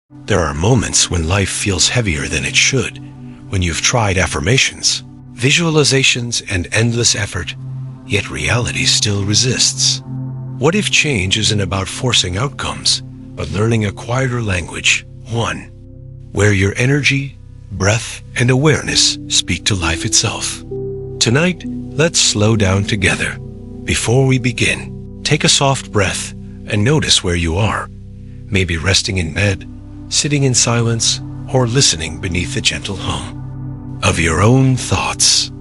There are moments when life feels heavier than it should, when you've tried affirmations, visualizations, and endless effort, yet reality still resists. What if change isn't about forcing outcomes, but learning a quieter language, one, where your energy, breath, and awareness speak to life itself? Tonight, let's slow down together. Before we begin, take a soft breath and notice where you are, maybe resting in bed, sitting in silence, or listening beneath the gentle hum of your own thoughts.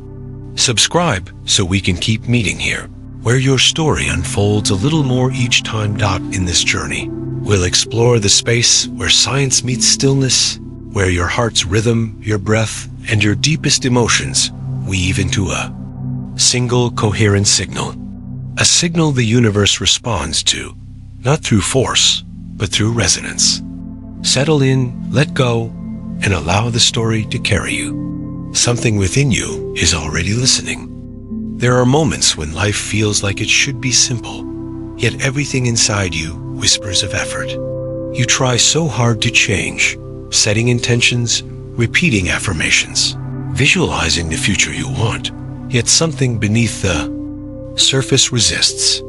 Subscribe so we can keep meeting here, where your story unfolds a little more each time. In this journey, we'll explore the space where science meets stillness, where your heart's rhythm, your breath, and your deepest emotions weave into a single coherent signal. A signal the universe responds to, not through force, but through resonance. Settle in, let go, and allow the story to carry you. Something within you is already listening. There are moments when life feels like it should be simple, yet everything inside you whispers of effort. You try so hard to change, setting intentions, repeating affirmations, visualizing the future you want, yet something beneath the surface resists.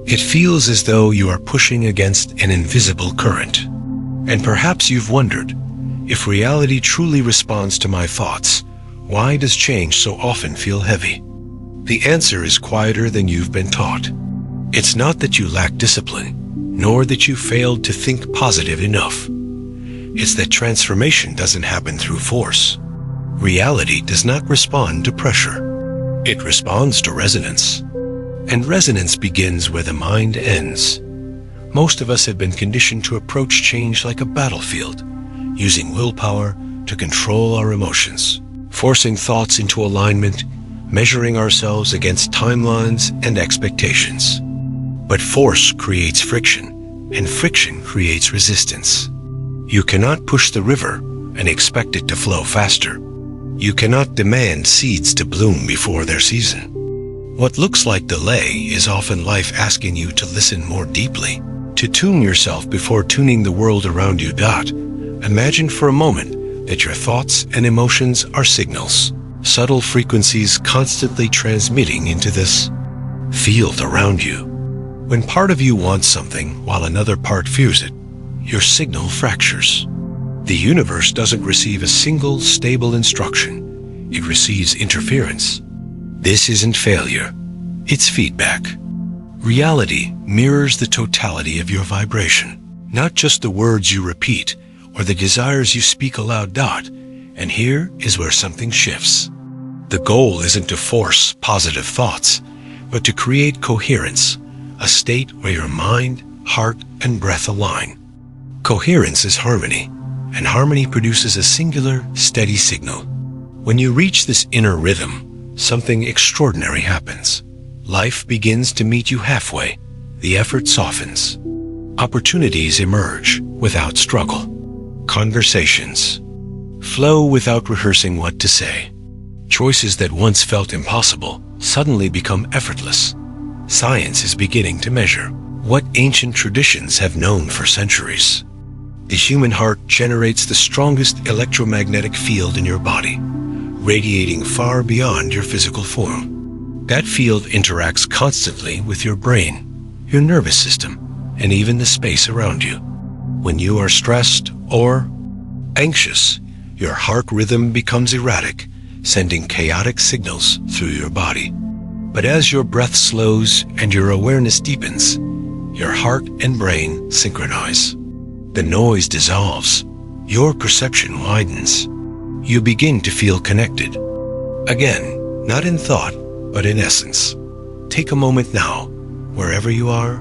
It feels as though you are pushing against an invisible current. And perhaps you've wondered, if reality truly responds to my thoughts, why does change so often feel heavy? The answer is quieter than you've been taught. It's not that you lack discipline, nor that you failed to think positive enough. It's that transformation doesn't happen through force. Reality does not respond to pressure. It responds to resonance. And resonance begins where the mind ends. Most of us have been conditioned to approach change like a battlefield, using willpower to control our emotions, forcing thoughts into alignment, measuring ourselves against timelines and expectations. But force creates friction, and friction creates resistance. You cannot push the river and expect it to flow faster. You cannot demand seeds to bloom before their season. What looks like delay is often life asking you to listen more deeply, to tune yourself before tuning the world around you. Imagine for a moment that your thoughts and emotions are signals, subtle frequencies constantly transmitting into this field around you. When part of you wants something while another part fears it, your signal fractures. The universe doesn't receive a single stable instruction. It receives interference. This isn't failure, it's feedback. Reality mirrors the totality of your vibration, not just the words you repeat or the desires you speak aloud. And here is where something shifts. The goal isn't to force positive thoughts, but to create coherence, a state where your mind, heart, and breath align. Coherence is harmony, and harmony produces a singular, steady signal. When you reach this inner rhythm, something extraordinary happens. Life begins to meet you halfway. The effort softens. Opportunities emerge without struggle. Conversations flow without rehearsing what to say. Choices that once felt impossible suddenly become effortless. Science is beginning to measure what ancient traditions have known for centuries. The human heart generates the strongest electromagnetic field in your body, radiating far beyond your physical form. That field interacts constantly with your brain, your nervous system, and even the space around you. When you are stressed or anxious, your heart rhythm becomes erratic, sending chaotic signals through your body. But as your breath slows and your awareness deepens, your heart and brain synchronize. The noise dissolves, your perception widens. You begin to feel connected. Again, not in thought, but in essence. Take a moment now, wherever you are,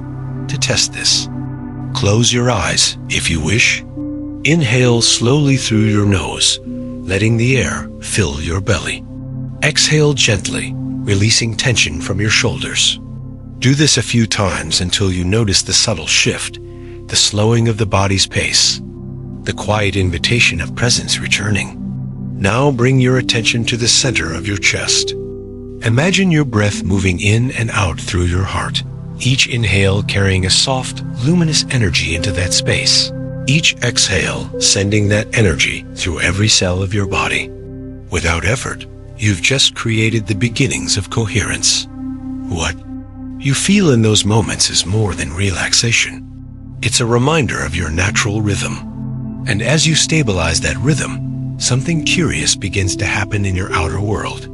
to test this. Close your eyes if you wish. Inhale slowly through your nose, letting the air fill your belly. Exhale gently, releasing tension from your shoulders. Do this a few times until you notice the subtle shift, the slowing of the body's pace, the quiet invitation of presence returning. Now bring your attention to the center of your chest. Imagine your breath moving in and out through your heart, each inhale carrying a soft, luminous energy into that space. each exhale sending that energy through every cell of your body. Without effort, you've just created the beginnings of coherence. What you feel in those moments is more than relaxation. It's a reminder of your natural rhythm. And as you stabilize that rhythm, something curious begins to happen in your outer world.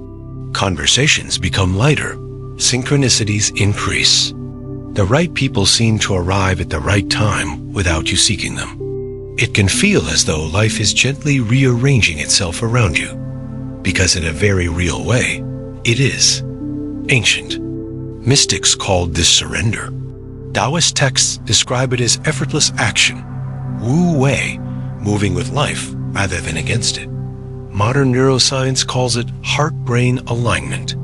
Conversations become lighter. Synchronicities increase. The right people seem to arrive at the right time without you seeking them. It can feel as though life is gently rearranging itself around you, because in a very real way, it is. Ancient mystics called this surrender. Taoist texts describe it as effortless action, Wu Wei, moving with life rather than against it. Modern neuroscience calls it heart-brain alignment.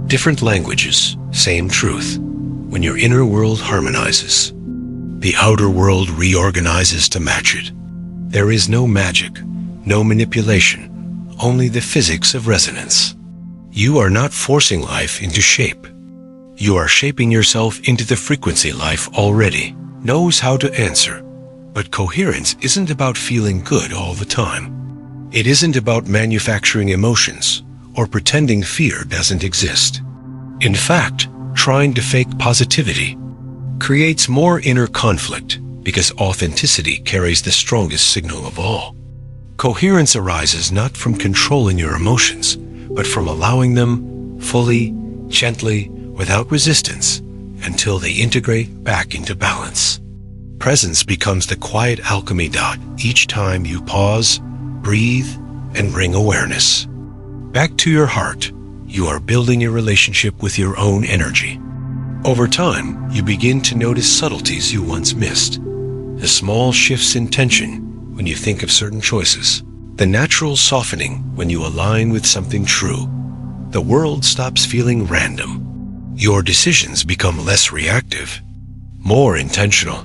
Different languages, same truth. When your inner world harmonizes, the outer world reorganizes to match it. There is no magic, no manipulation, only the physics of resonance. You are not forcing life into shape. You are shaping yourself into the frequency life already knows how to answer. But coherence isn't about feeling good all the time. It isn't about manufacturing emotions or pretending fear doesn't exist. In fact, trying to fake positivity creates more inner conflict because authenticity carries the strongest signal of all. Coherence arises not from controlling your emotions, but from allowing them fully, gently, without resistance, until they integrate back into balance. Presence becomes the quiet alchemy dot each time you pause, breathe, and bring awareness back to your heart. You are building a relationship with your own energy. Over time, you begin to notice subtleties you once missed. The small shifts in tension when you think of certain choices. The natural softening when you align with something true. The world stops feeling random. Your decisions become less reactive, more intentional.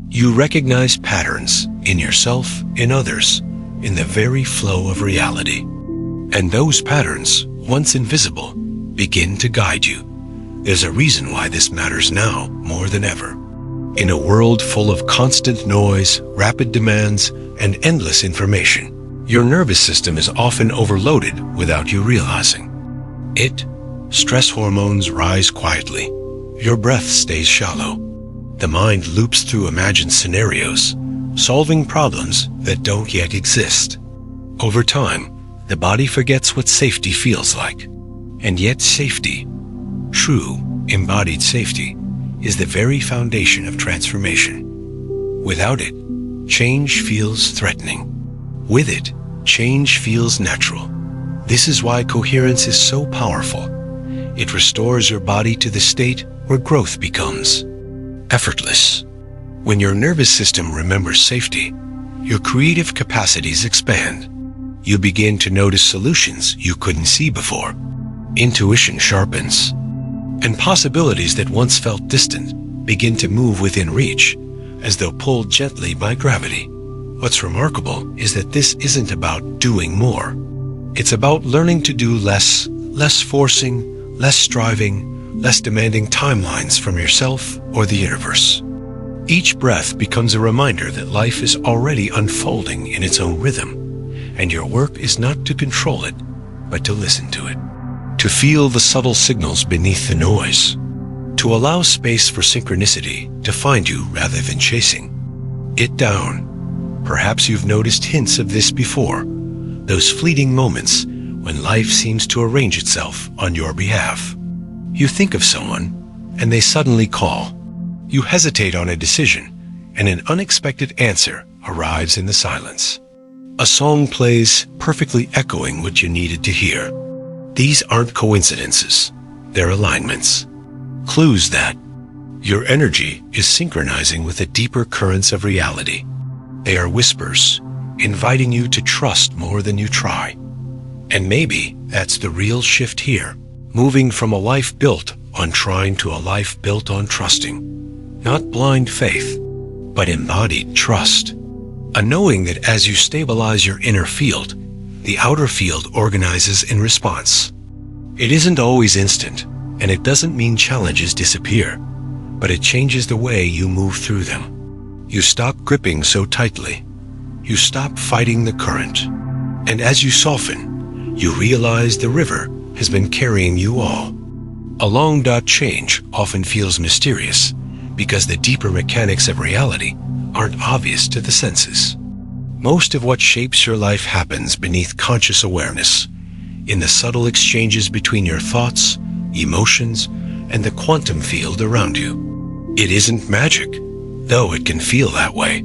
You recognize patterns in yourself, in others, in the very flow of reality. And those patterns, once invisible, begin to guide you. There's a reason why this matters now more than ever. In a world full of constant noise, rapid demands, and endless information, your nervous system is often overloaded without you realizing it. Stress hormones rise quietly. Your breath stays shallow. The mind loops through imagined scenarios, solving problems that don't yet exist. Over time, the body forgets what safety feels like. And yet safety, true, embodied safety, is the very foundation of transformation. Without it, change feels threatening. With it, change feels natural. This is why coherence is so powerful. It restores your body to the state where growth becomes effortless. When your nervous system remembers safety, your creative capacities expand. You begin to notice solutions you couldn't see before. Intuition sharpens, and possibilities that once felt distant begin to move within reach, as though pulled gently by gravity. What's remarkable is that this isn't about doing more. It's about learning to do less forcing, less striving, less demanding timelines from yourself or the universe. Each breath becomes a reminder that life is already unfolding in its own rhythm, and your work is not to control it, but to listen to it. To feel the subtle signals beneath the noise, to allow space for synchronicity to find you rather than chasing it down. Perhaps you've noticed hints of this before, those fleeting moments when life seems to arrange itself on your behalf. You think of someone, and they suddenly call. You hesitate on a decision, and an unexpected answer arrives in the silence. A song plays, perfectly echoing what you needed to hear. These aren't coincidences, they're alignments. Clues that your energy is synchronizing with the deeper currents of reality. They are whispers, inviting you to trust more than you try. And maybe that's the real shift here, moving from a life built on trying to a life built on trusting. Not blind faith, but embodied trust. A knowing that as you stabilize your inner field, the outer field organizes in response. It isn't always instant, and it doesn't mean challenges disappear, but it changes the way you move through them. You stop gripping so tightly. You stop fighting the current. And as you soften, you realize the river has been carrying you all. A long dot change often feels mysterious because the deeper mechanics of reality aren't obvious to the senses. Most of what shapes your life happens beneath conscious awareness, in the subtle exchanges between your thoughts, emotions, and the quantum field around you. It isn't magic, though it can feel that way.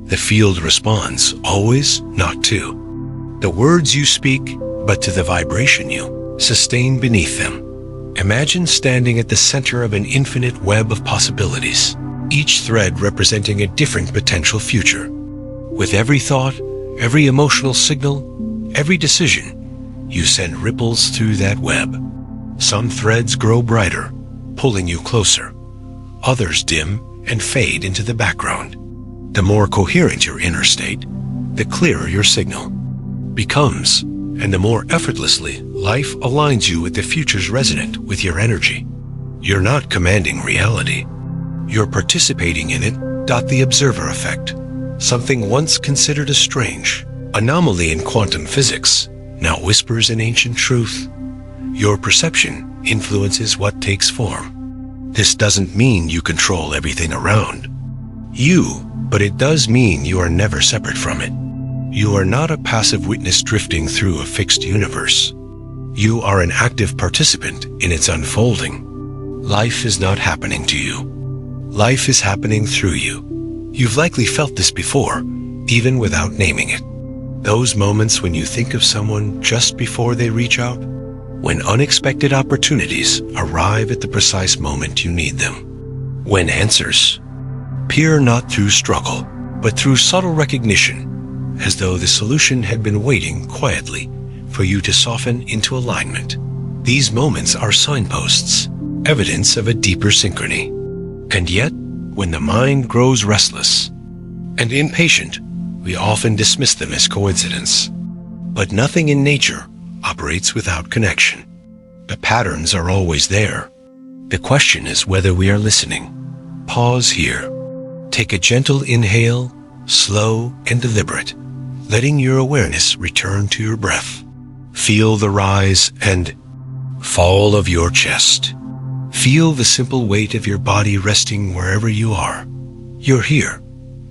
The field responds, always, not to the words you speak, but to the vibration you sustain beneath them. Imagine standing at the center of an infinite web of possibilities, each thread representing a different potential future. With every thought, every emotional signal, every decision, you send ripples through that web. Some threads grow brighter, pulling you closer. Others dim and fade into the background. The more coherent your inner state, the clearer your signal becomes, and the more effortlessly life aligns you with the future's resonant with your energy. You're not commanding reality. You're participating in it. The observer effect, something once considered a strange anomaly in quantum physics, now whispers in ancient truth. Your perception influences what takes form. This doesn't mean you control everything around you, but it does mean you are never separate from it. You are not a passive witness drifting through a fixed universe. You are an active participant in its unfolding. Life is not happening to you. Life is happening through you. You've likely felt this before, even without naming it. Those moments when you think of someone just before they reach out, when unexpected opportunities arrive at the precise moment you need them. When answers appear not through struggle, but through subtle recognition, as though the solution had been waiting quietly for you to soften into alignment. These moments are signposts, evidence of a deeper synchrony. And yet, when the mind grows restless and impatient, we often dismiss them as coincidence. But nothing in nature operates without connection. The patterns are always there. The question is whether we are listening. Pause here. Take a gentle inhale, slow and deliberate, letting your awareness return to your breath. Feel the rise and fall of your chest. Feel the simple weight of your body resting wherever you are. You're here.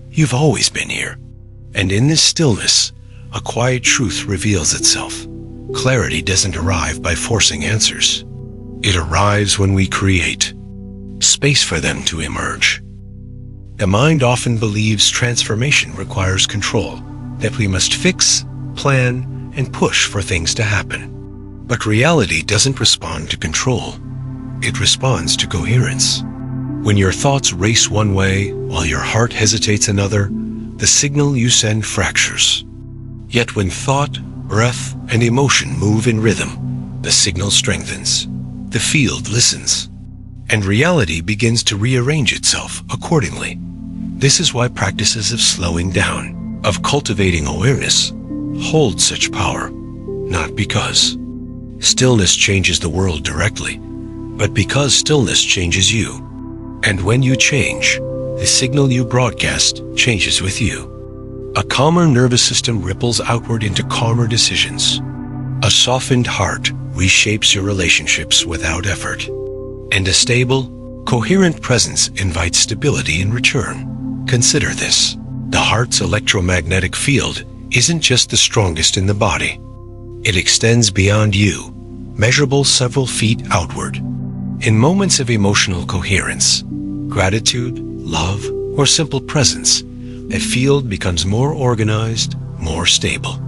You've always been here. And in this stillness, a quiet truth reveals itself. Clarity doesn't arrive by forcing answers. It arrives when we create space for them to emerge. The mind often believes transformation requires control, that we must fix, plan, and push for things to happen. But reality doesn't respond to control. It responds to coherence. When your thoughts race one way while your heart hesitates another, the signal you send fractures. Yet when thought, breath, and emotion move in rhythm, the signal strengthens. The field listens, and reality begins to rearrange itself accordingly. This is why practices of slowing down, of cultivating awareness, hold such power, not because stillness changes the world directly, but because stillness changes you. And when you change, the signal you broadcast changes with you. A calmer nervous system ripples outward into calmer decisions. A softened heart reshapes your relationships without effort. And a stable, coherent presence invites stability in return. Consider this. The heart's electromagnetic field isn't just the strongest in the body. It extends beyond you, measurable several feet outward. In moments of emotional coherence, gratitude, love, or simple presence, a field becomes more organized, more stable.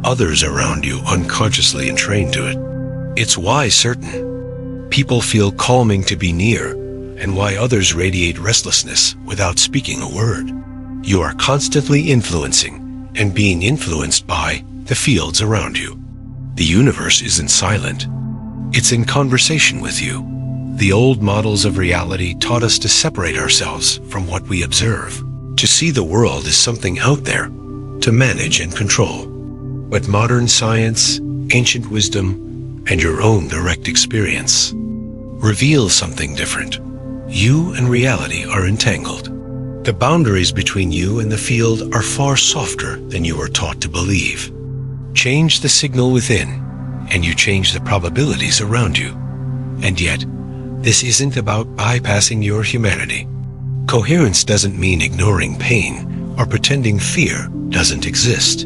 Others around you unconsciously entrain to it. It's why certain people feel calming to be near, and why others radiate restlessness without speaking a word. You are constantly influencing and being influenced by the fields around you. The universe isn't silent. It's in conversation with you. The old models of reality taught us to separate ourselves from what we observe, to see the world as something out there, to manage and control. But modern science, ancient wisdom, and your own direct experience reveal something different. You and reality are entangled. The boundaries between you and the field are far softer than you were taught to believe. Change the signal within, and you change the probabilities around you. And yet, this isn't about bypassing your humanity. Coherence doesn't mean ignoring pain or pretending fear doesn't exist.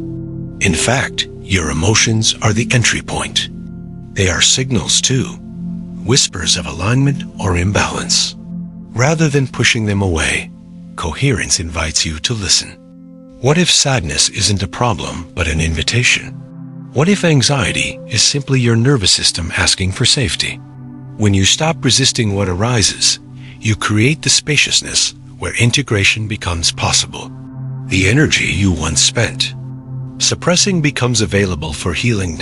In fact, your emotions are the entry point. They are signals too, whispers of alignment or imbalance. Rather than pushing them away, coherence invites you to listen. What if sadness isn't a problem but an invitation? What if anxiety is simply your nervous system asking for safety? When you stop resisting what arises, you create the spaciousness where integration becomes possible. The energy you once spent suppressing becomes available for healing.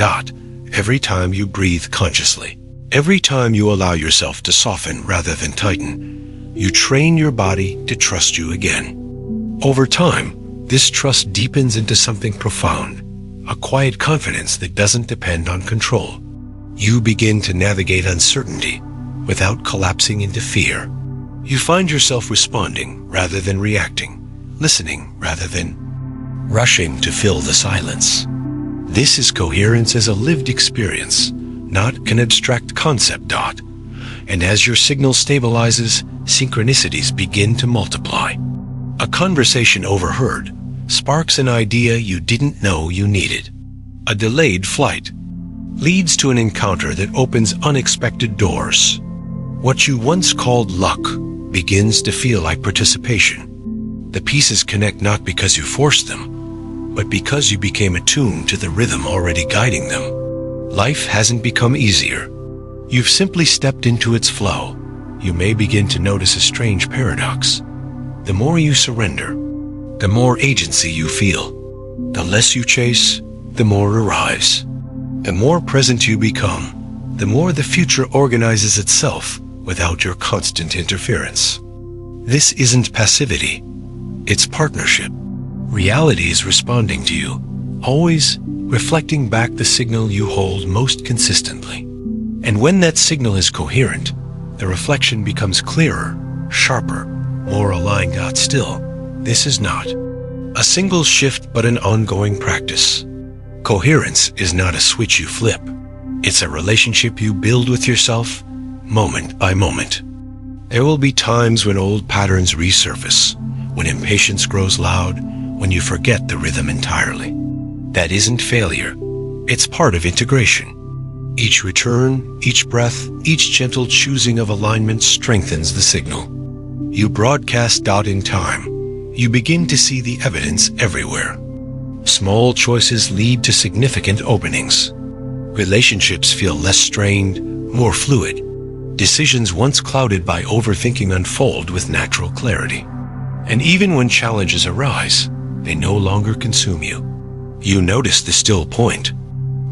Every time you breathe consciously, every time you allow yourself to soften rather than tighten, you train your body to trust you again. Over time, this trust deepens into something profound, a quiet confidence that doesn't depend on control. You begin to navigate uncertainty without collapsing into fear. You find yourself responding rather than reacting, listening rather than rushing to fill the silence. This is coherence as a lived experience, not an abstract concept. And as your signal stabilizes, synchronicities begin to multiply. A conversation overheard sparks an idea you didn't know you needed. A delayed flight leads to an encounter that opens unexpected doors. What you once called luck begins to feel like participation. The pieces connect not because you forced them, but because you became attuned to the rhythm already guiding them. Life hasn't become easier. You've simply stepped into its flow. You may begin to notice a strange paradox. The more you surrender, the more agency you feel. The less you chase, the more arrives. The more present you become, the more the future organizes itself without your constant interference. This isn't passivity, it's partnership. Reality is responding to you, always reflecting back the signal you hold most consistently. And when that signal is coherent, the reflection becomes clearer, sharper, more aligned. Still, this is not a single shift but an ongoing practice. Coherence is not a switch you flip. It's a relationship you build with yourself, moment by moment. There will be times when old patterns resurface, when impatience grows loud, when you forget the rhythm entirely. That isn't failure. It's part of integration. Each return, each breath, each gentle choosing of alignment strengthens the signal. You broadcast in time. You begin to see the evidence everywhere. Small choices lead to significant openings. Relationships feel less strained, more fluid. Decisions once clouded by overthinking unfold with natural clarity. And even when challenges arise, they no longer consume you. You notice the still point.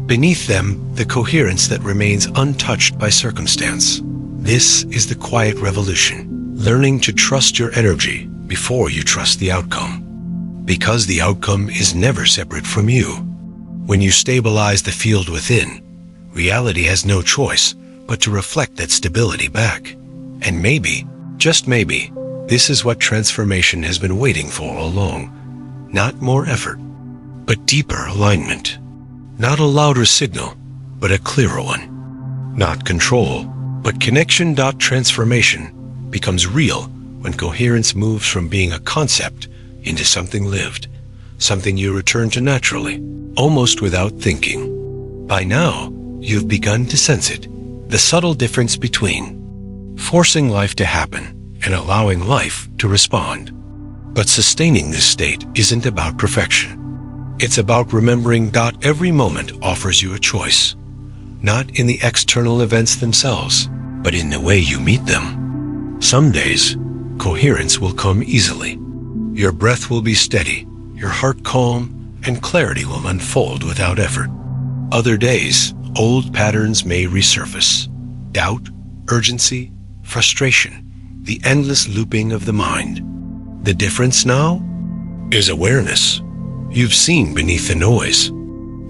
Beneath them, the coherence that remains untouched by circumstance. This is the quiet revolution, learning to trust your energy before you trust the outcome. Because the outcome is never separate from you. When you stabilize the field within, reality has no choice but to reflect that stability back. And maybe, just maybe, this is what transformation has been waiting for all along. Not more effort, but deeper alignment. Not a louder signal, but a clearer one. Not control, but connection. Transformation becomes real when coherence moves from being a concept into something lived, something you return to naturally, almost without thinking. By now, you've begun to sense it, the subtle difference between forcing life to happen and allowing life to respond. But sustaining this state isn't about perfection. It's about remembering every moment offers you a choice, not in the external events themselves, but in the way you meet them. Some days, coherence will come easily. Your breath will be steady, your heart calm, and clarity will unfold without effort. Other days, old patterns may resurface. Doubt, urgency, frustration, the endless looping of the mind. The difference now is awareness. You've seen beneath the noise.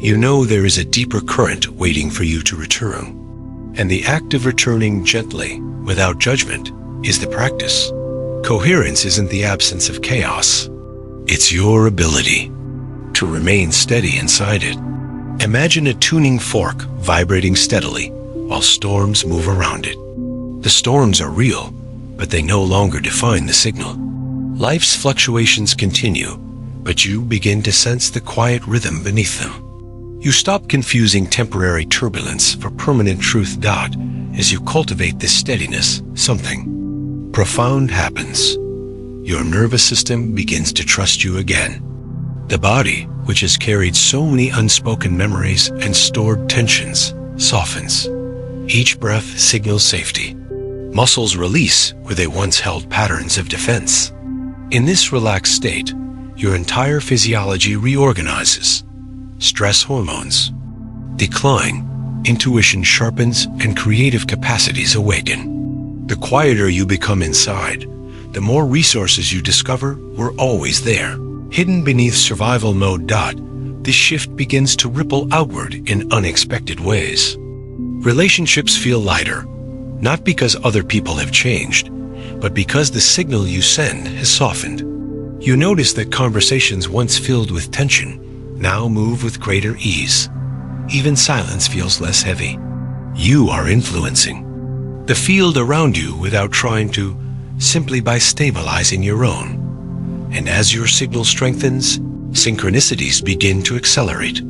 You know there is a deeper current waiting for you to return. And the act of returning gently, without judgment, is the practice. Coherence isn't the absence of chaos. It's your ability to remain steady inside it. Imagine a tuning fork vibrating steadily while storms move around it. The storms are real, but they no longer define the signal. Life's fluctuations continue, but you begin to sense the quiet rhythm beneath them. You stop confusing temporary turbulence for permanent truth. As you cultivate this steadiness, something profound happens. Your nervous system begins to trust you again. The body, which has carried so many unspoken memories and stored tensions, softens. Each breath signals safety. Muscles release where they once held patterns of defense. In this relaxed state, your entire physiology reorganizes. Stress hormones decline, intuition sharpens, and creative capacities awaken. The quieter you become inside, the more resources you discover were always there. Hidden beneath survival mode. This shift begins to ripple outward in unexpected ways. Relationships feel lighter, not because other people have changed, but because the signal you send has softened. You notice that conversations once filled with tension now move with greater ease. Even silence feels less heavy. You are influencing the field around you without trying to, simply by stabilizing your own. And as your signal strengthens, synchronicities begin to accelerate.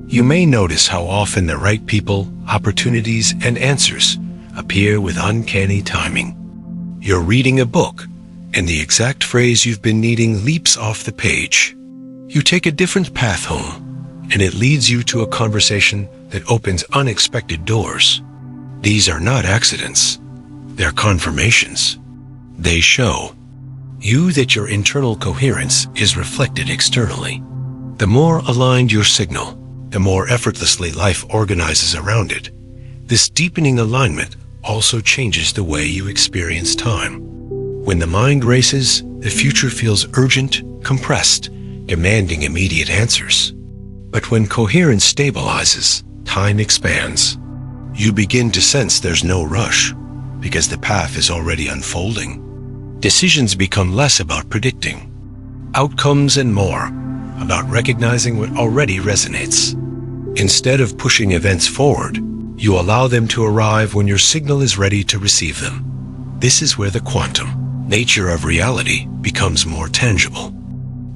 You may notice how often the right people, opportunities, and answers appear with uncanny timing. You're reading a book, and the exact phrase you've been needing leaps off the page. You take a different path home, and it leads you to a conversation that opens unexpected doors. These are not accidents. They're confirmations. They show you that your internal coherence is reflected externally. The more aligned your signal, the more effortlessly life organizes around it. This deepening alignment also changes the way you experience time. When the mind races, the future feels urgent, compressed, demanding immediate answers. But when coherence stabilizes, time expands. You begin to sense there's no rush, because the path is already unfolding. Decisions become less about predicting outcomes and more about recognizing what already resonates. Instead of pushing events forward, you allow them to arrive when your signal is ready to receive them. This is where the quantum nature of reality becomes more tangible.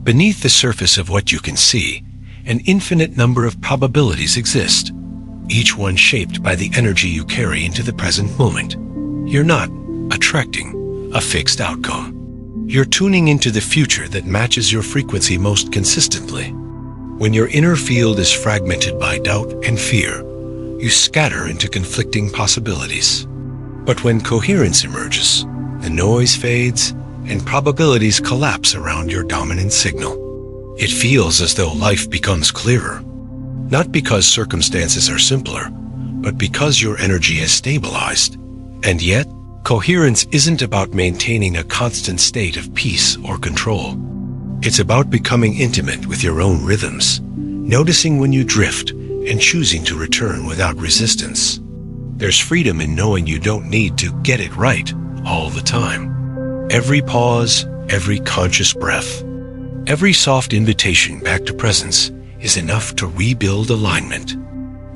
Beneath the surface of what you can see, an infinite number of probabilities exist, each one shaped by the energy you carry into the present moment. You're not attracting a fixed outcome. You're tuning into the future that matches your frequency most consistently. When your inner field is fragmented by doubt and fear, you scatter into conflicting possibilities. But when coherence emerges, the noise fades and probabilities collapse around your dominant signal. It feels as though life becomes clearer, not because circumstances are simpler, but because your energy has stabilized. And yet, coherence isn't about maintaining a constant state of peace or control. It's about becoming intimate with your own rhythms, noticing when you drift and choosing to return without resistance. There's freedom in knowing you don't need to get it right all the time. Every pause, every conscious breath, every soft invitation back to presence is enough to rebuild alignment.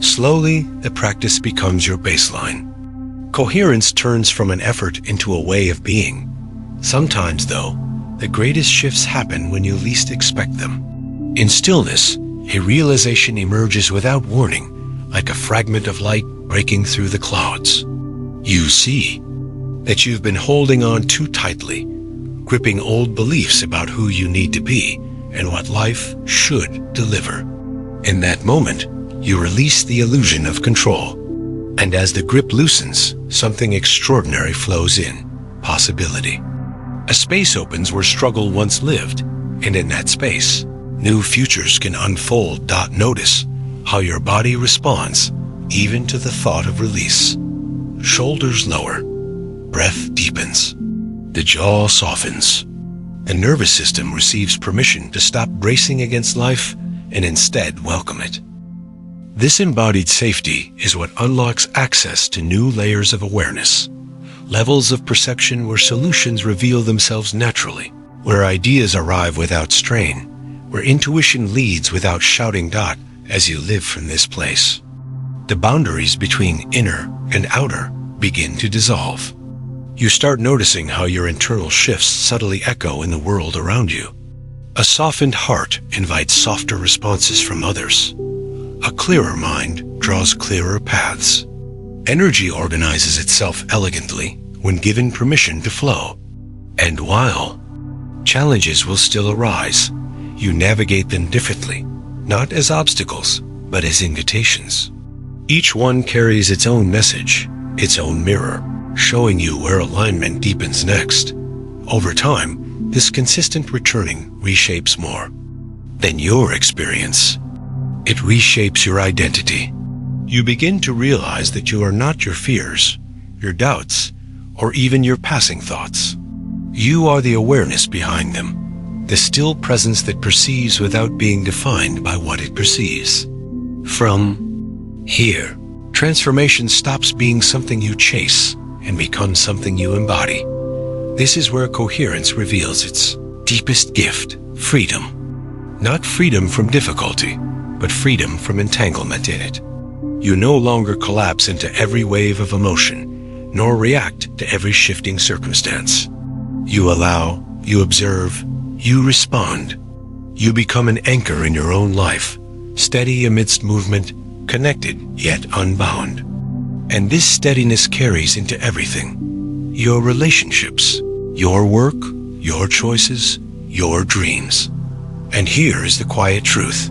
Slowly, the practice becomes your baseline. Coherence turns from an effort into a way of being. Sometimes, though, the greatest shifts happen when you least expect them. In stillness, a realization emerges without warning, like a fragment of light breaking through the clouds. You see that you've been holding on too tightly, gripping old beliefs about who you need to be and what life should deliver. In that moment, you release the illusion of control. And as the grip loosens, something extraordinary flows in, possibility. A space opens where struggle once lived, and in that space, new futures can unfold. Notice how your body responds, even to the thought of release. Shoulders lower, breath deepens, the jaw softens. The nervous system receives permission to stop bracing against life and instead welcome it. This embodied safety is what unlocks access to new layers of awareness. levels of perception where solutions reveal themselves naturally, where ideas arrive without strain, where intuition leads without shouting as you live from this place. The boundaries between inner and outer begin to dissolve. You start noticing how your internal shifts subtly echo in the world around you. A softened heart invites softer responses from others. A clearer mind draws clearer paths. Energy organizes itself elegantly when given permission to flow. And while challenges will still arise, you navigate them differently, not as obstacles, but as invitations. Each one carries its own message, its own mirror, showing you where alignment deepens next. Over time, this consistent returning reshapes more than your experience. It reshapes your identity. You begin to realize that you are not your fears, your doubts, or even your passing thoughts. You are the awareness behind them, the still presence that perceives without being defined by what it perceives. From here, transformation stops being something you chase and becomes something you embody. This is where coherence reveals its deepest gift, freedom. Not freedom from difficulty, but freedom from entanglement in it. You no longer collapse into every wave of emotion, nor react to every shifting circumstance. You allow, you observe, you respond. You become an anchor in your own life, steady amidst movement, connected yet unbound. And this steadiness carries into everything. Your relationships, your work, your choices, your dreams. And here is the quiet truth.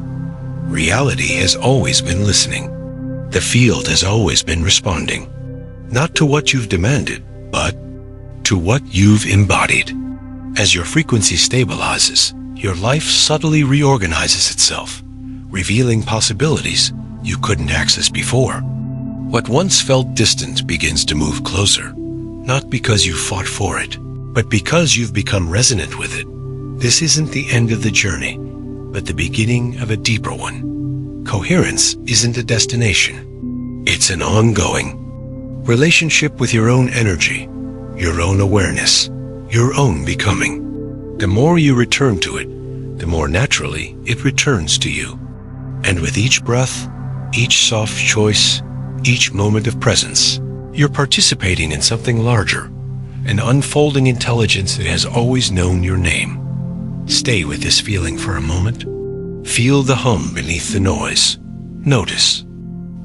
Reality has always been listening. The field has always been responding. Not to what you've demanded, but to what you've embodied. As your frequency stabilizes, your life subtly reorganizes itself, revealing possibilities you couldn't access before. What once felt distant begins to move closer, not because you fought for it, but because you've become resonant with it. This isn't the end of the journey, but the beginning of a deeper one. Coherence isn't a destination. It's an ongoing relationship with your own energy, your own awareness, your own becoming. The more you return to it, the more naturally it returns to you. And with each breath, each soft choice, each moment of presence, you're participating in something larger, an unfolding intelligence that has always known your name. Stay with this feeling for a moment. Feel the hum beneath the noise. Notice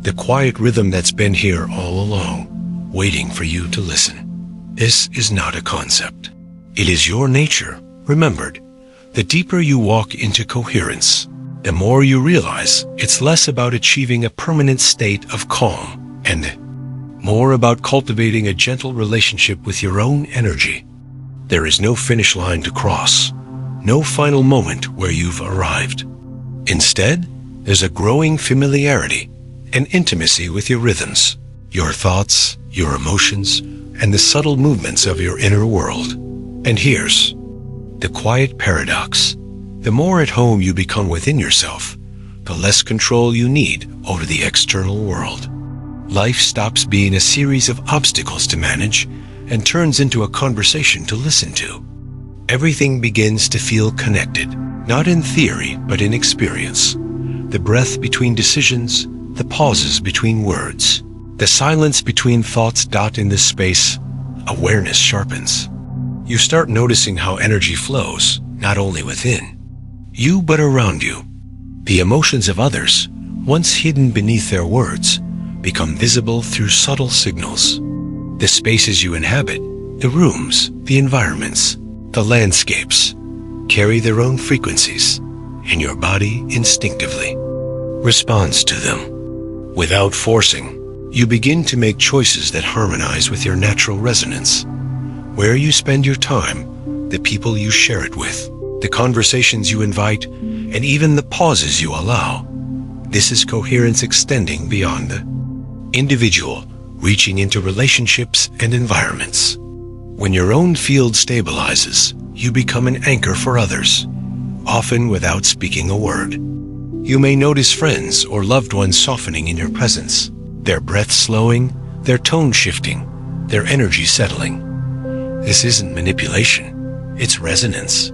the quiet rhythm that's been here all along, waiting for you to listen. This is not a concept. It is your nature, remembered. The deeper you walk into coherence, the more you realize it's less about achieving a permanent state of calm and more about cultivating a gentle relationship with your own energy. There is no finish line to cross, no final moment where you've arrived. Instead, there's a growing familiarity and intimacy with your rhythms, your thoughts, your emotions, and the subtle movements of your inner world. And here's the quiet paradox. The more at home you become within yourself, the less control you need over the external world. Life stops being a series of obstacles to manage and turns into a conversation to listen to. Everything begins to feel connected, not in theory, but in experience. The breath between decisions, the pauses between words, the silence between thoughts. In this space, awareness sharpens. You start noticing how energy flows, not only within you, but around you. The emotions of others, once hidden beneath their words, become visible through subtle signals. The spaces you inhabit, the rooms, the environments, the landscapes, carry their own frequencies, and your body instinctively responds to them. Without forcing, you begin to make choices that harmonize with your natural resonance. Where you spend your time, the people you share it with, the conversations you invite, and even the pauses you allow. This is coherence extending beyond the individual, reaching into relationships and environments. When your own field stabilizes, you become an anchor for others, often without speaking a word. You may notice friends or loved ones softening in your presence, their breath slowing, their tone shifting, their energy settling. This isn't manipulation, it's resonance.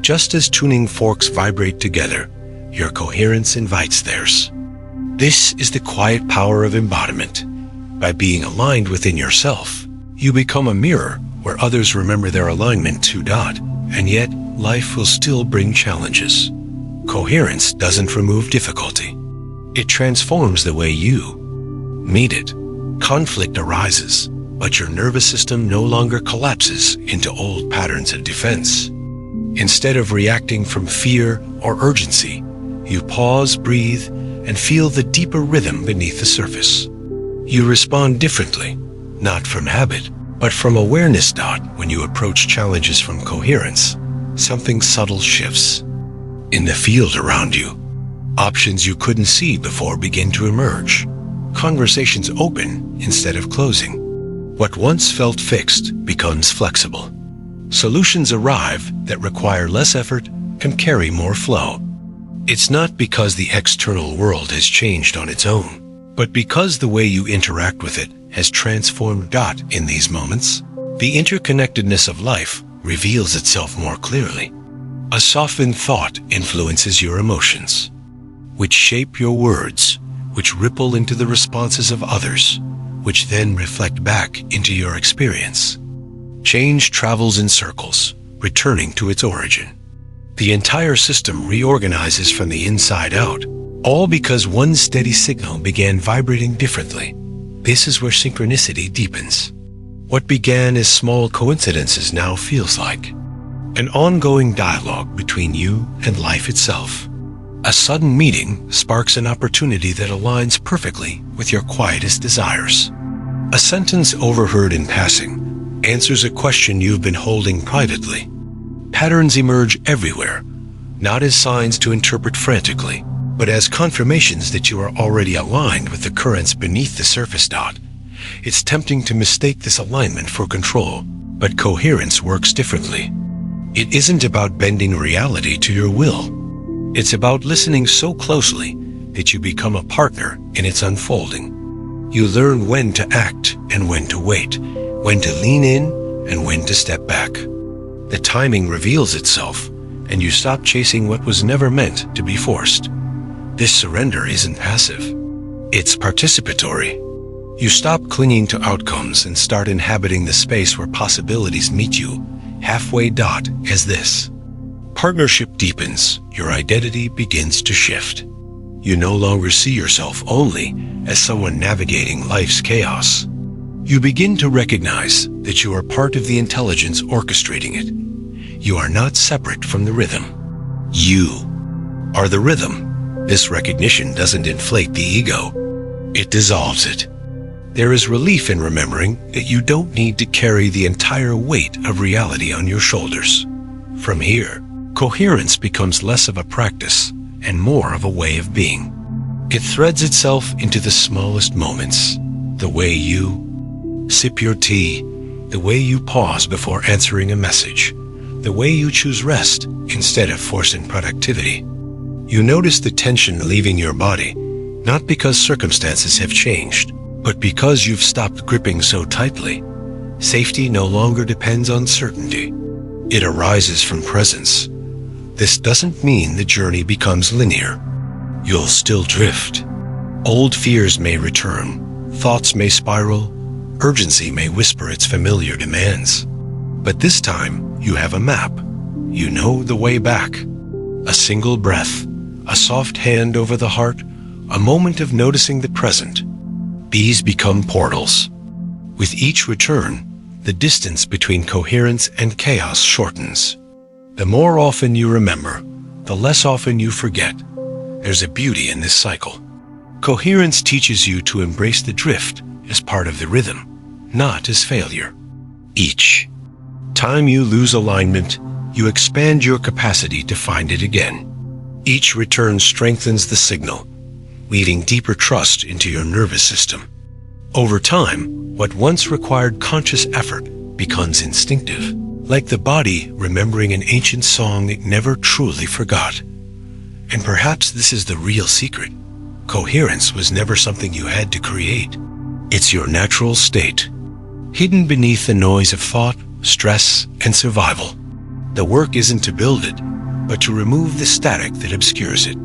Just as tuning forks vibrate together, your coherence invites theirs. This is the quiet power of embodiment. By being aligned within yourself, you become a mirror where others remember their alignment too. And yet, life will still bring challenges. Coherence doesn't remove difficulty. It transforms the way you meet it. Conflict arises, but your nervous system no longer collapses into old patterns of defense. Instead of reacting from fear or urgency, you pause, breathe, and feel the deeper rhythm beneath the surface. You respond differently, not from habit, but from awareness. When you approach challenges from coherence, something subtle shifts. In the field around you, options you couldn't see before begin to emerge. Conversations open instead of closing. What once felt fixed becomes flexible. Solutions arrive that require less effort and carry more flow. It's not because the external world has changed on its own, but because the way you interact with it has transformed. In these moments, the interconnectedness of life reveals itself more clearly. A softened thought influences your emotions, which shape your words, which ripple into the responses of others, which then reflect back into your experience. Change travels in circles, returning to its origin. The entire system reorganizes from the inside out, all because one steady signal began vibrating differently. This is where synchronicity deepens. What began as small coincidences now feels like an ongoing dialogue between you and life itself. A sudden meeting sparks an opportunity that aligns perfectly with your quietest desires. A sentence overheard in passing answers a question you've been holding privately. Patterns emerge everywhere, not as signs to interpret frantically, but as confirmations that you are already aligned with the currents beneath the surface. It's tempting to mistake this alignment for control, but coherence works differently. It isn't about bending reality to your will. It's about listening so closely that you become a partner in its unfolding. You learn when to act and when to wait, when to lean in and when to step back. The timing reveals itself, and you stop chasing what was never meant to be forced. This surrender isn't passive. It's participatory. You stop clinging to outcomes and start inhabiting the space where possibilities meet you halfway. As this partnership deepens, your identity begins to shift. You no longer see yourself only as someone navigating life's chaos. You begin to recognize that you are part of the intelligence orchestrating it. You are not separate from the rhythm. You are the rhythm. This recognition doesn't inflate the ego. It dissolves it. There is relief in remembering that you don't need to carry the entire weight of reality on your shoulders. From here, coherence becomes less of a practice and more of a way of being. It threads itself into the smallest moments, the way you sip your tea, the way you pause before answering a message, the way you choose rest instead of forcing productivity. You notice the tension leaving your body, not because circumstances have changed, but because you've stopped gripping so tightly. Safety no longer depends on certainty. It arises from presence. This doesn't mean the journey becomes linear. You'll still drift. Old fears may return, thoughts may spiral, urgency may whisper its familiar demands. But this time, you have a map. You know the way back. A single breath, a soft hand over the heart, a moment of noticing the present. These become portals. With each return, the distance between coherence and chaos shortens. The more often you remember, the less often you forget. There's a beauty in this cycle. Coherence teaches you to embrace the drift as part of the rhythm, not as failure. Each time you lose alignment, you expand your capacity to find it again. Each return strengthens the signal, leading deeper trust into your nervous system. Over time, what once required conscious effort becomes instinctive, like the body remembering an ancient song it never truly forgot. And perhaps this is the real secret. Coherence was never something you had to create. It's your natural state. hidden beneath the noise of thought, stress, and survival. The work isn't to build it, but to remove the static that obscures it.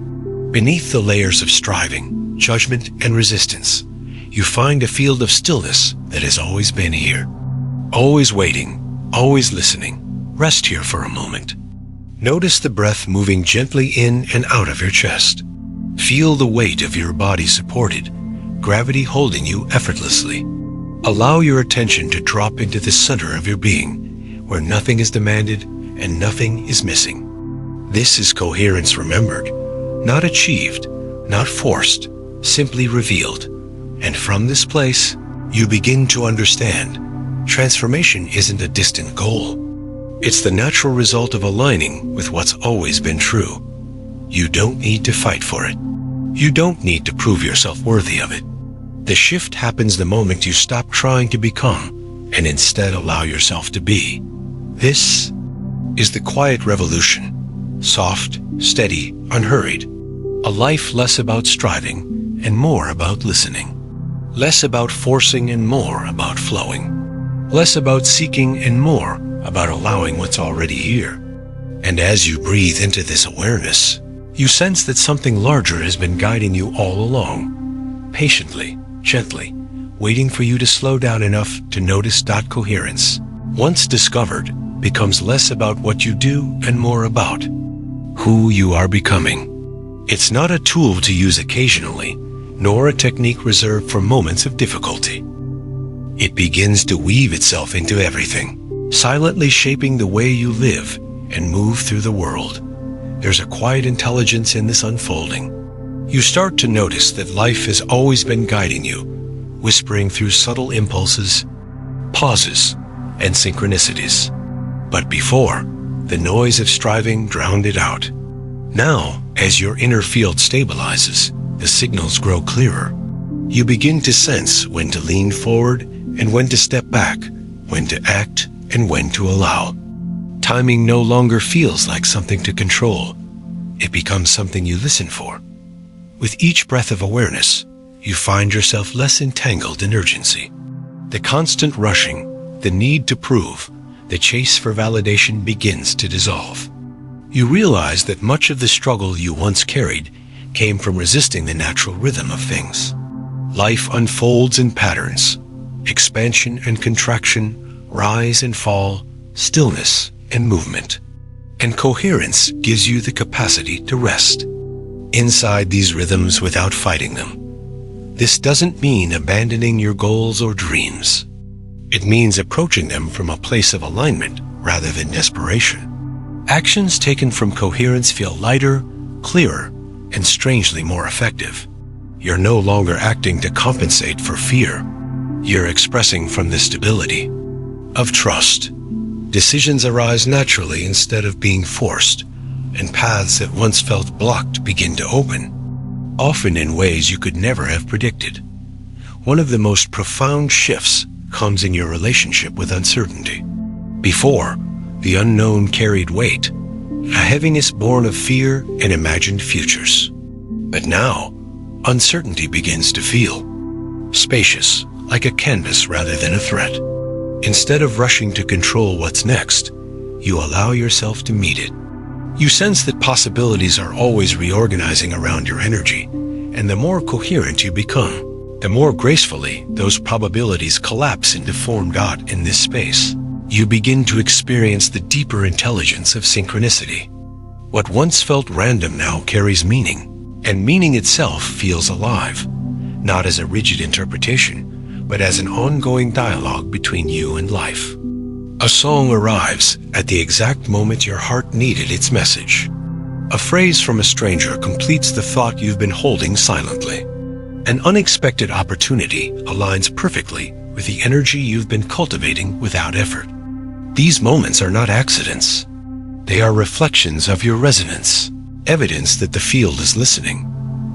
Beneath the layers of striving, judgment, and resistance, you find a field of stillness that has always been here. Always waiting, always listening. Rest here for a moment. Notice the breath moving gently in and out of your chest. Feel the weight of your body supported, gravity holding you effortlessly. Allow your attention to drop into the center of your being, where nothing is demanded and nothing is missing. This is coherence remembered, not achieved, not forced, simply revealed. And from this place, you begin to understand transformation isn't a distant goal. It's the natural result of aligning with what's always been true. You don't need to fight for it. You don't need to prove yourself worthy of it. The shift happens the moment you stop trying to become and instead allow yourself to be. This is the quiet revolution. Soft, steady, unhurried. A life less about striving and more about listening. Less about forcing and more about flowing. Less about seeking and more about allowing what's already here. And as you breathe into this awareness, you sense that something larger has been guiding you all along, patiently, gently, waiting for you to slow down enough to notice that coherence, once discovered, becomes less about what you do and more about who you are becoming. It's not a tool to use occasionally, nor a technique reserved for moments of difficulty. It begins to weave itself into everything, silently shaping the way you live and move through the world. There's a quiet intelligence in this unfolding. You start to notice that life has always been guiding you, whispering through subtle impulses, pauses, and synchronicities. But before, the noise of striving drowned it out. Now, as your inner field stabilizes, the signals grow clearer. You begin to sense when to lean forward and when to step back, when to act and when to allow. Timing no longer feels like something to control. It becomes something you listen for. With each breath of awareness, you find yourself less entangled in urgency. The constant rushing, the need to prove, the chase for validation begins to dissolve. You realize that much of the struggle you once carried came from resisting the natural rhythm of things. Life unfolds in patterns, expansion and contraction, rise and fall, stillness and movement. And coherence gives you the capacity to rest inside these rhythms without fighting them. This doesn't mean abandoning your goals or dreams. It means approaching them from a place of alignment rather than desperation. Actions taken from coherence feel lighter, clearer, and strangely more effective. You're no longer acting to compensate for fear. You're expressing from the stability of trust. Decisions arise naturally instead of being forced, and paths that once felt blocked begin to open, often in ways you could never have predicted. One of the most profound shifts comes in your relationship with uncertainty. Before, the unknown carried weight, a heaviness born of fear and imagined futures. But now, uncertainty begins to feel spacious, like a canvas rather than a threat. Instead of rushing to control what's next, you allow yourself to meet it. You sense that possibilities are always reorganizing around your energy, and the more coherent you become, the more gracefully those probabilities collapse into form. In this space, you begin to experience the deeper intelligence of synchronicity. What once felt random now carries meaning, and meaning itself feels alive, not as a rigid interpretation, but as an ongoing dialogue between you and life. A song arrives at the exact moment your heart needed its message. A phrase from a stranger completes the thought you've been holding silently. An unexpected opportunity aligns perfectly with the energy you've been cultivating without effort. These moments are not accidents. They are reflections of your resonance, evidence that the field is listening.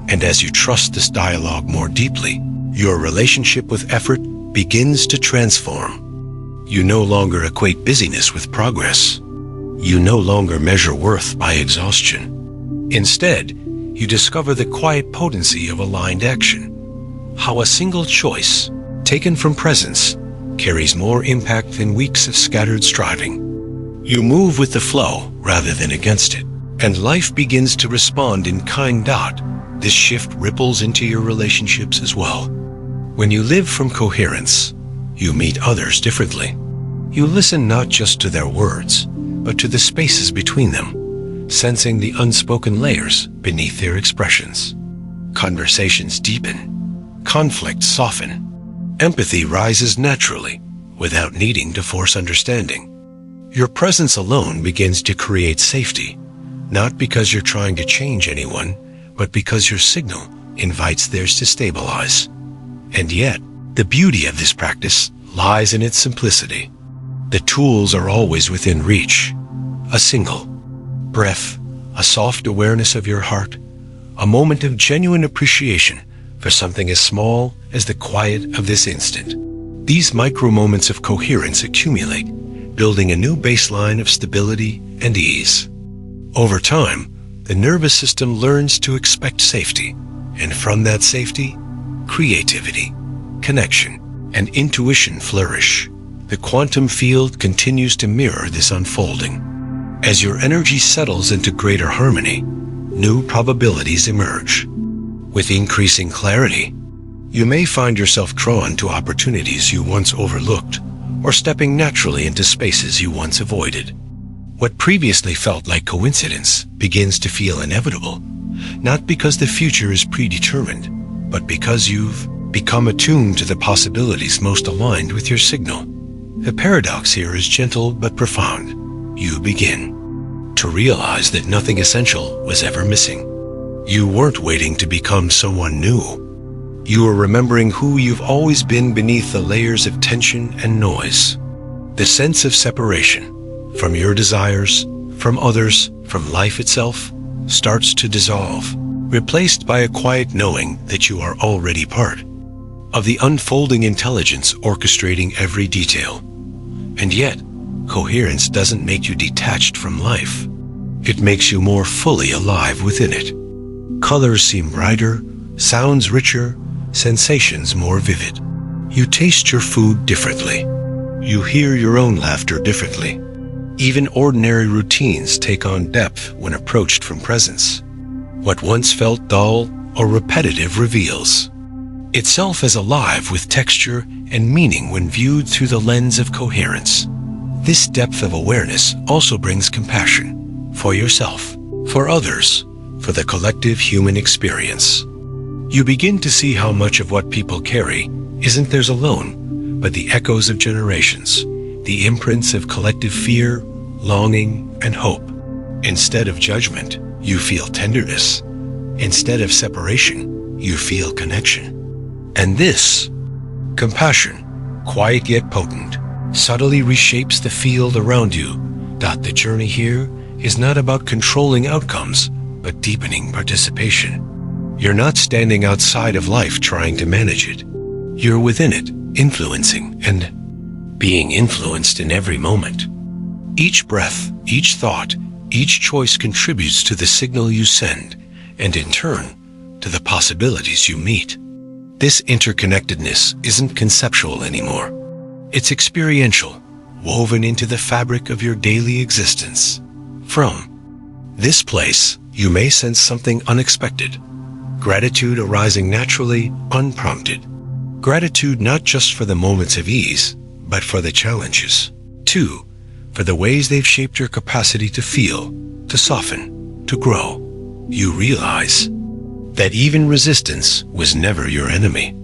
And as you trust this dialogue more deeply, your relationship with effort begins to transform. You no longer equate busyness with progress. You no longer measure worth by exhaustion. Instead, you discover the quiet potency of aligned action. How a single choice, taken from presence, carries more impact than weeks of scattered striving. You move with the flow rather than against it, and life begins to respond in kind. This shift ripples into your relationships as well. When you live from coherence, you meet others differently. You listen not just to their words, but to the spaces between them, sensing the unspoken layers beneath their expressions. Conversations deepen, conflicts soften, empathy rises naturally without needing to force understanding. Your presence alone begins to create safety, not because you're trying to change anyone, but because your signal invites theirs to stabilize. And yet, the beauty of this practice lies in its simplicity. The tools are always within reach. A single breath, a soft awareness of your heart, a moment of genuine appreciation for something as small as the quiet of this instant. These micro moments of coherence accumulate, building a new baseline of stability and ease. Over time, the nervous system learns to expect safety, and from that safety, creativity, connection, and intuition flourish. The quantum field continues to mirror this unfolding. As your energy settles into greater harmony, new probabilities emerge. With increasing clarity, you may find yourself drawn to opportunities you once overlooked, or stepping naturally into spaces you once avoided. What previously felt like coincidence begins to feel inevitable, not because the future is predetermined, but because you've become attuned to the possibilities most aligned with your signal. The paradox here is gentle but profound. You begin to realize that nothing essential was ever missing. You weren't waiting to become someone new. You were remembering who you've always been beneath the layers of tension and noise. The sense of separation from your desires, from others, from life itself, starts to dissolve, replaced by a quiet knowing that you are already part of the unfolding intelligence orchestrating every detail. And yet, coherence doesn't make you detached from life. It makes you more fully alive within it. Colors seem brighter, sounds richer, sensations more vivid. You taste your food differently. You hear your own laughter differently. Even ordinary routines take on depth when approached from presence. What once felt dull or repetitive reveals itself as alive with texture and meaning when viewed through the lens of coherence. This depth of awareness also brings compassion for yourself, for others, for the collective human experience. You begin to see how much of what people carry isn't theirs alone, but the echoes of generations, the imprints of collective fear, longing, and hope. Instead of judgment, you feel tenderness. Instead of separation, you feel connection. And this compassion, quiet yet potent, subtly reshapes the field around you. The journey here is not about controlling outcomes, but deepening participation. You're not standing outside of life trying to manage it. You're within it, influencing and being influenced in every moment. Each breath, each thought, each choice contributes to the signal you send, and in turn, to the possibilities you meet. This interconnectedness isn't conceptual anymore. It's experiential, woven into the fabric of your daily existence. From this place, you may sense something unexpected. Gratitude arising naturally, unprompted. Gratitude not just for the moments of ease, but for the challenges. 2, for the ways they've shaped your capacity to feel, to soften, to grow. You realize that even resistance was never your enemy.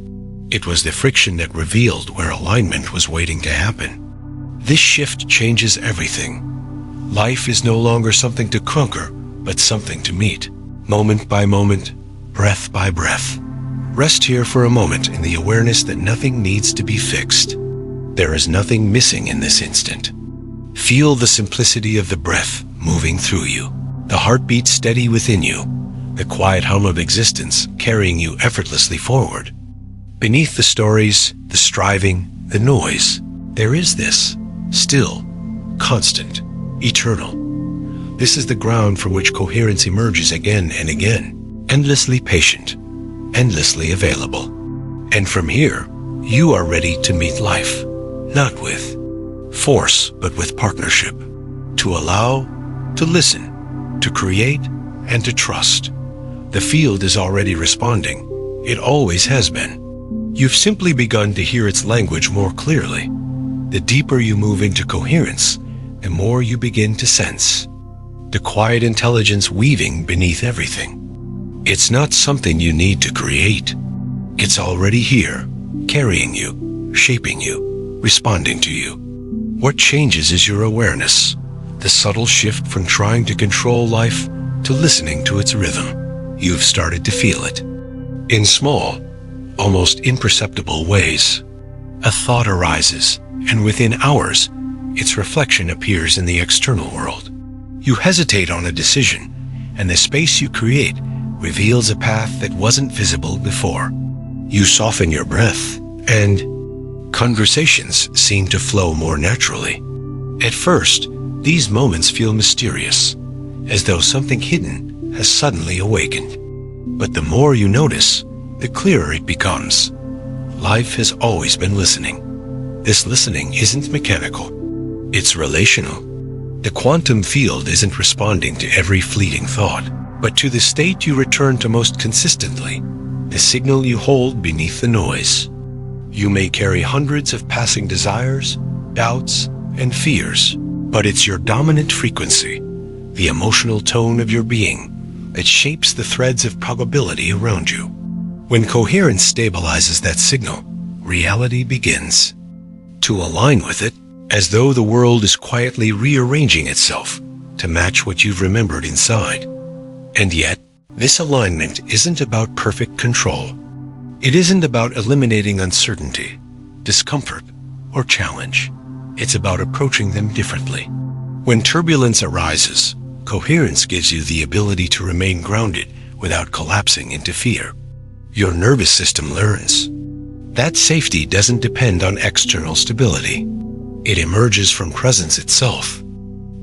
It was the friction that revealed where alignment was waiting to happen. This shift changes everything. Life is no longer something to conquer, but something to meet, moment by moment, breath by breath. Rest here for a moment in the awareness that nothing needs to be fixed. There is nothing missing in this instant. Feel the simplicity of the breath moving through you, the heartbeat steady within you, the quiet hum of existence carrying you effortlessly forward. Beneath the stories, the striving, the noise, there is this, still, constant, eternal. This is the ground from which coherence emerges again and again, endlessly patient, endlessly available. And from here, you are ready to meet life, not with force, but with partnership. To allow, to listen, to create, and to trust. The field is already responding. It always has been. You've simply begun to hear its language more clearly. The deeper you move into coherence, the more you begin to sense the quiet intelligence weaving beneath everything. It's not something you need to create. It's already here, carrying you, shaping you, responding to you. What changes is your awareness, the subtle shift from trying to control life to listening to its rhythm. You've started to feel it. In small, almost imperceptible ways. A thought arises, and within hours, its reflection appears in the external world. You hesitate on a decision, and the space you create reveals a path that wasn't visible before. You soften your breath, and conversations seem to flow more naturally. At first, these moments feel mysterious, as though something hidden has suddenly awakened. But the more you notice, the clearer it becomes. Life has always been listening. This listening isn't mechanical. It's relational. The quantum field isn't responding to every fleeting thought, but to the state you return to most consistently, the signal you hold beneath the noise. You may carry hundreds of passing desires, doubts, and fears, but it's your dominant frequency, the emotional tone of your being, that shapes the threads of probability around you. When coherence stabilizes that signal, reality begins to align with it, as though the world is quietly rearranging itself to match what you've remembered inside. And yet, this alignment isn't about perfect control. It isn't about eliminating uncertainty, discomfort, or challenge. It's about approaching them differently. When turbulence arises, coherence gives you the ability to remain grounded without collapsing into fear. Your nervous system learns. That safety doesn't depend on external stability. It emerges from presence itself.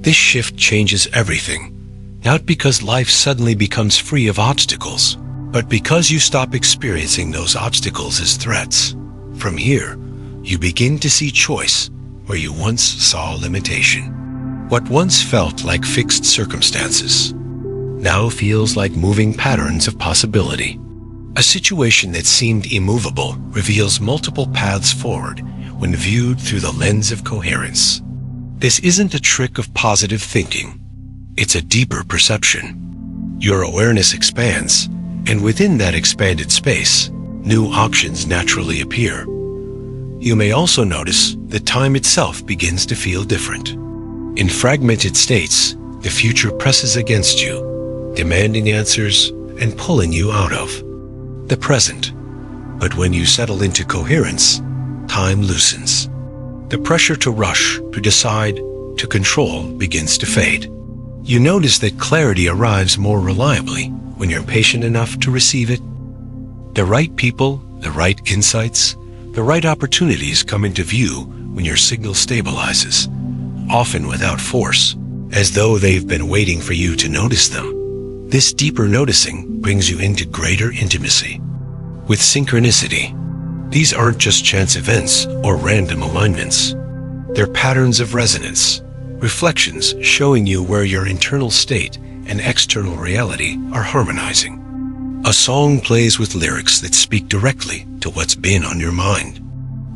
This shift changes everything, not because life suddenly becomes free of obstacles, but because you stop experiencing those obstacles as threats. From here, you begin to see choice where you once saw limitation. What once felt like fixed circumstances now feels like moving patterns of possibility. A situation that seemed immovable reveals multiple paths forward when viewed through the lens of coherence. This isn't a trick of positive thinking. It's a deeper perception. Your awareness expands, and within that expanded space, new options naturally appear. You may also notice that time itself begins to feel different. In fragmented states, the future presses against you, demanding answers and pulling you out of the present. But when you settle into coherence, time loosens. The pressure to rush, to decide, to control begins to fade. You notice that clarity arrives more reliably when you're patient enough to receive it. The right people, the right insights, the right opportunities come into view when your signal stabilizes, often without force, as though they've been waiting for you to notice them. This deeper noticing brings you into greater intimacy with synchronicity. These aren't just chance events or random alignments. They're patterns of resonance, reflections showing you where your internal state and external reality are harmonizing. A song plays with lyrics that speak directly to what's been on your mind.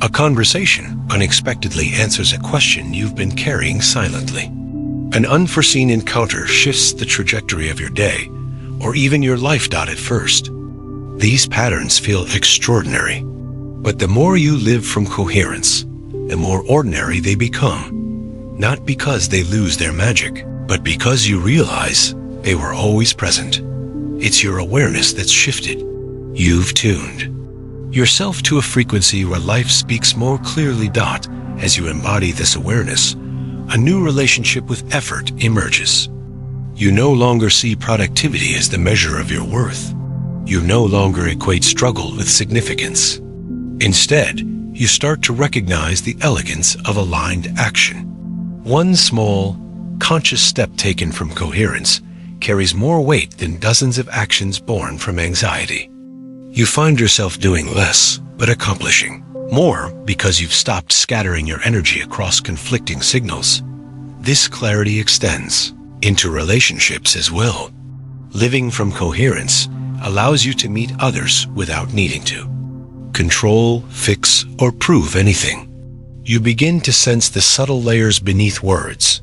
A conversation unexpectedly answers a question you've been carrying silently. An unforeseen encounter shifts the trajectory of your day, or even your life. At first, these patterns feel extraordinary, but the more you live from coherence, the more ordinary they become, not because they lose their magic, but because you realize they were always present. It's your awareness that's shifted. You've tuned yourself to a frequency where life speaks more clearly. As you embody this awareness, a new relationship with effort emerges. You no longer see productivity as the measure of your worth. You no longer equate struggle with significance. Instead, you start to recognize the elegance of aligned action. One small, conscious step taken from coherence carries more weight than dozens of actions born from anxiety. You find yourself doing less, but accomplishing More because you've stopped scattering your energy across conflicting signals. This clarity extends into relationships as well. Living from coherence allows you to meet others without needing to control, fix, or prove anything. You begin to sense the subtle layers beneath words,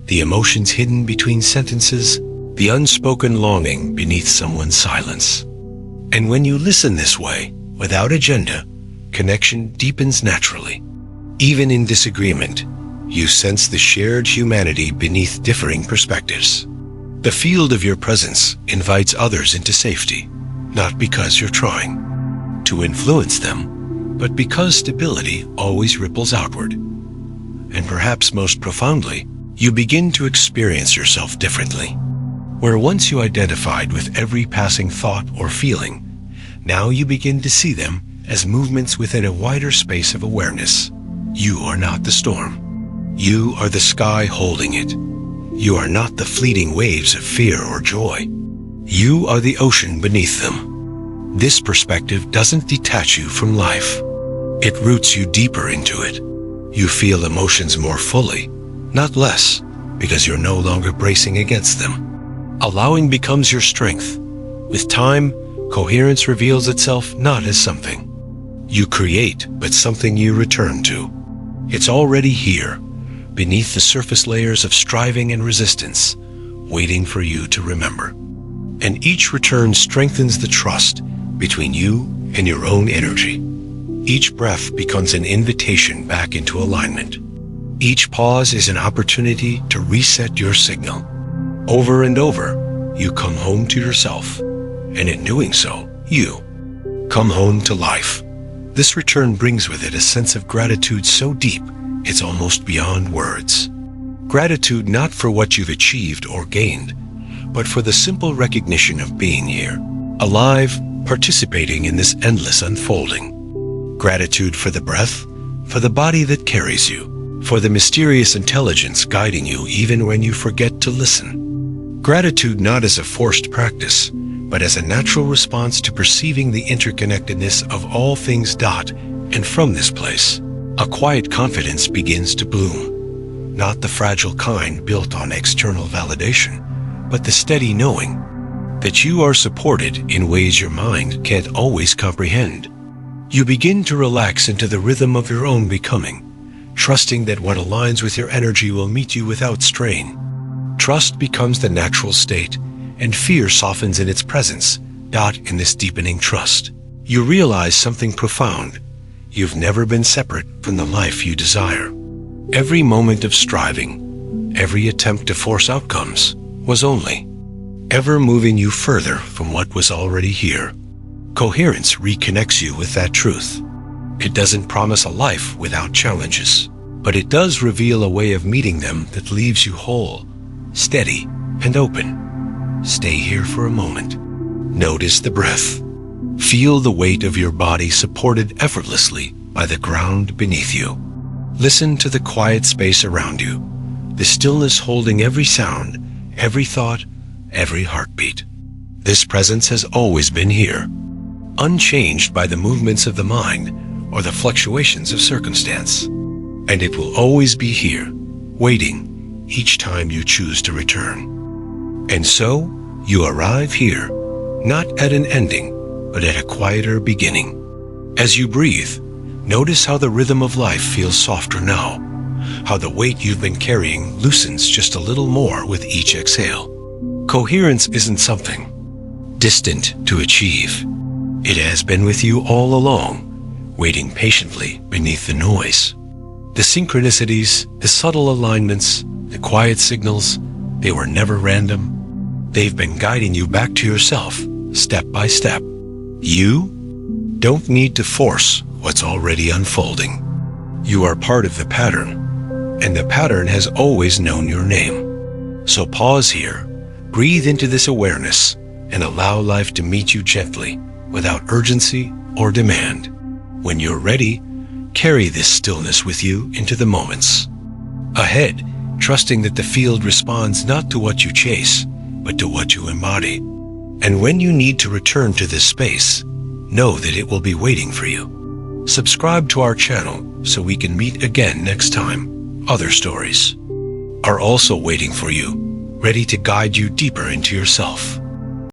the emotions hidden between sentences, the unspoken longing beneath someone's silence. And when you listen this way, without agenda, connection deepens naturally. Even in disagreement, you sense the shared humanity beneath differing perspectives. The field of your presence invites others into safety, not because you're trying to influence them, but because stability always ripples outward. And perhaps most profoundly, you begin to experience yourself differently. Where once you identified with every passing thought or feeling, now you begin to see them as movements within a wider space of awareness. You are not the storm. You are the sky holding it. You are not the fleeting waves of fear or joy. You are the ocean beneath them. This perspective doesn't detach you from life. It roots you deeper into it. You feel emotions more fully, not less, because you're no longer bracing against them. Allowing becomes your strength. With time, coherence reveals itself not as something you create, but something you return to. It's already here, beneath the surface layers of striving and resistance, waiting for you to remember. And each return strengthens the trust between you and your own energy. Each breath becomes an invitation back into alignment. Each pause is an opportunity to reset your signal. Over and over, you come home to yourself, and in doing so, you come home to life. This return brings with it a sense of gratitude so deep, it's almost beyond words. Gratitude not for what you've achieved or gained, but for the simple recognition of being here, alive, participating in this endless unfolding. Gratitude for the breath, for the body that carries you, for the mysterious intelligence guiding you even when you forget to listen. Gratitude not as a forced practice, but as a natural response to perceiving the interconnectedness of all things. And from this place, a quiet confidence begins to bloom, not the fragile kind built on external validation, but the steady knowing that you are supported in ways your mind can't always comprehend. You begin to relax into the rhythm of your own becoming, trusting that what aligns with your energy will meet you without strain. Trust becomes the natural state, and fear softens in its presence. In this deepening trust, you realize something profound. You've never been separate from the life you desire. Every moment of striving, every attempt to force outcomes, was only ever moving you further from what was already here. Coherence reconnects you with that truth. It doesn't promise a life without challenges, but it does reveal a way of meeting them that leaves you whole, steady, and open. Stay here for a moment. Notice the breath. Feel the weight of your body supported effortlessly by the ground beneath you. Listen to the quiet space around you, the stillness holding every sound, every thought, every heartbeat. This presence has always been here, unchanged by the movements of the mind or the fluctuations of circumstance. And it will always be here, waiting each time you choose to return. And so, you arrive here, not at an ending, but at a quieter beginning. As you breathe, notice how the rhythm of life feels softer now, how the weight you've been carrying loosens just a little more with each exhale. Coherence isn't something distant to achieve. It has been with you all along, waiting patiently beneath the noise. The synchronicities, the subtle alignments, the quiet signals, they were never random. They've been guiding you back to yourself, step by step. You don't need to force what's already unfolding. You are part of the pattern, and the pattern has always known your name. So pause here, breathe into this awareness, and allow life to meet you gently, without urgency or demand. When you're ready, carry this stillness with you into the moments ahead, trusting that the field responds not to what you chase, but to what you embody. And when you need to return to this space, know that it will be waiting for you. Subscribe to our channel so we can meet again next time. Other stories are also waiting for you, ready to guide you deeper into yourself.